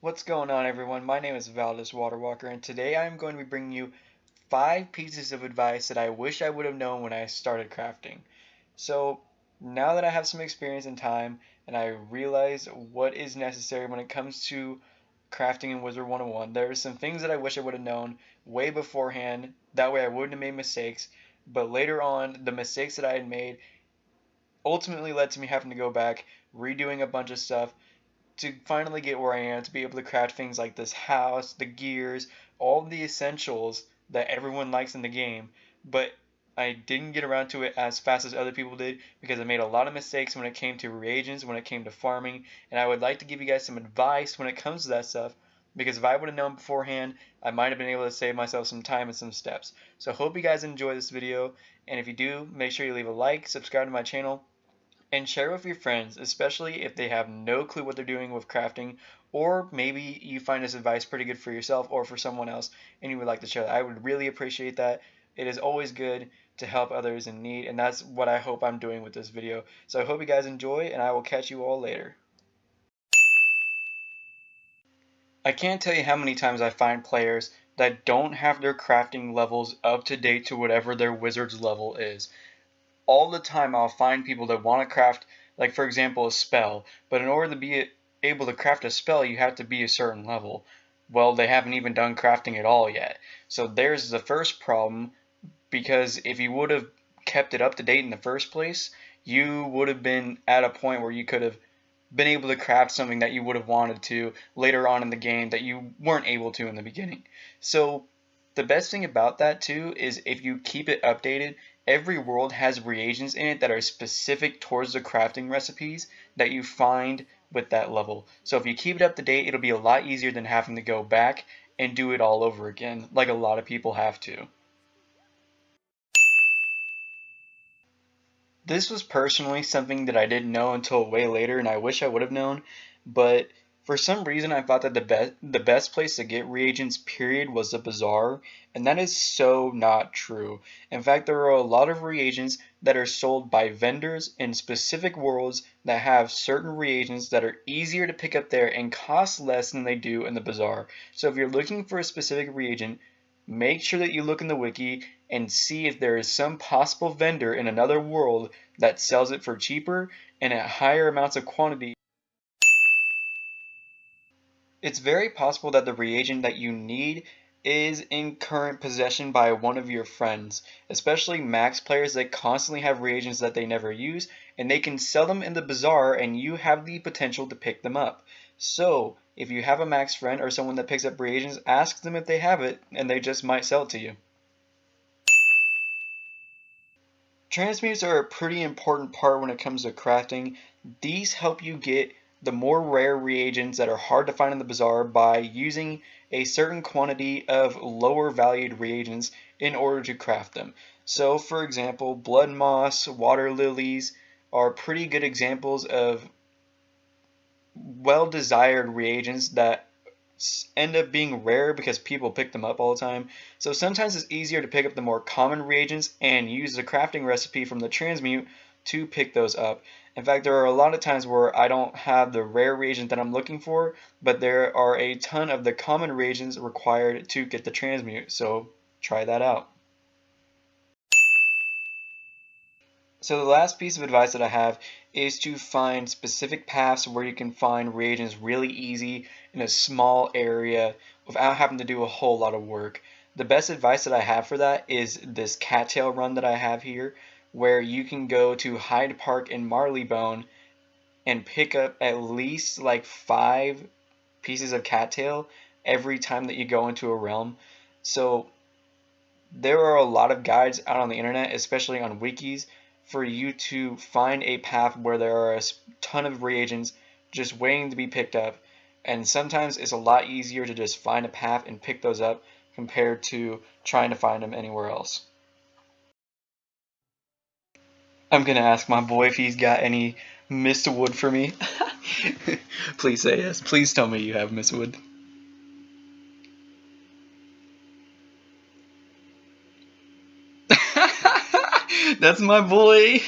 What's going on, everyone? My name is Valdez Waterwalker, and today I'm going to be bringing you 5 pieces of advice that I wish I would have known when I started crafting. So, now that I have some experience and time, and I realize what is necessary when it comes to crafting in Wizard 101, there are some things that I wish I would have known way beforehand. That way I wouldn't have made mistakes, but later on, the mistakes that I had made ultimately led to me having to go back, redoing a bunch of stuff, to finally get where I am, to be able to craft things like this house, the gears, all the essentials that everyone likes in the game, but I didn't get around to it as fast as other people did because I made a lot of mistakes when it came to reagents, when it came to farming, and I would like to give you guys some advice when it comes to that stuff because if I would have known beforehand, I might have been able to save myself some time and some steps. So I hope you guys enjoy this video, and if you do, make sure you leave a like, subscribe to my channel, and share with your friends, especially if they have no clue what they're doing with crafting, or maybe you find this advice pretty good for yourself or for someone else and you would like to share that. I would really appreciate that. It is always good to help others in need, and that's what I hope I'm doing with this video. So I hope you guys enjoy, and I will catch you all later. I can't tell you how many times I find players that don't have their crafting levels up to date to whatever their wizard's level is. All the time I'll find people that want to craft, like for example, a spell, but in order to be able to craft a spell, you have to be a certain level. Well, they haven't even done crafting at all yet. So there's the first problem, because if you would have kept it up to date in the first place, you would have been at a point where you could have been able to craft something that you would have wanted to later on in the game that you weren't able to in the beginning. So the best thing about that too is if you keep it updated, every world has reagents in it that are specific towards the crafting recipes that you find with that level. So if you keep it up to date, it'll be a lot easier than having to go back and do it all over again, like a lot of people have to. This was personally something that I didn't know until way later, and I wish I would have known, but for some reason I thought that the best place to get reagents period was the bazaar, and that is so not true. In fact, there are a lot of reagents that are sold by vendors in specific worlds that have certain reagents that are easier to pick up there and cost less than they do in the bazaar. So if you're looking for a specific reagent, make sure that you look in the wiki and see if there is some possible vendor in another world that sells it for cheaper and at higher amounts of quantity. It's very possible that the reagent that you need is in current possession by one of your friends, especially max players that constantly have reagents that they never use, and they can sell them in the bazaar and you have the potential to pick them up. So, if you have a max friend or someone that picks up reagents, ask them if they have it, and they just might sell it to you. Transmutes are a pretty important part when it comes to crafting. These help you get the more rare reagents that are hard to find in the bazaar by using a certain quantity of lower valued reagents in order to craft them. So for example, blood moss, water lilies are pretty good examples of well-desired reagents that end up being rare because people pick them up all the time. So sometimes it's easier to pick up the more common reagents and use the crafting recipe from the transmute to pick those up. In fact, there are a lot of times where I don't have the rare reagent that I'm looking for, but there are a ton of the common reagents required to get the transmute, so try that out. So the last piece of advice that I have is to find specific paths where you can find reagents really easy in a small area without having to do a whole lot of work. The best advice that I have for that is this cattail run that I have here, where you can go to Hyde Park in Marleybone and pick up at least like 5 pieces of cattail every time that you go into a realm. So there are a lot of guides out on the internet, especially on wikis, for you to find a path where there are a ton of reagents just waiting to be picked up. And sometimes it's a lot easier to just find a path and pick those up compared to trying to find them anywhere else. I'm gonna ask my boy if he's got any mistwood for me. Please say yes. Please tell me you have mistwood. That's my boy.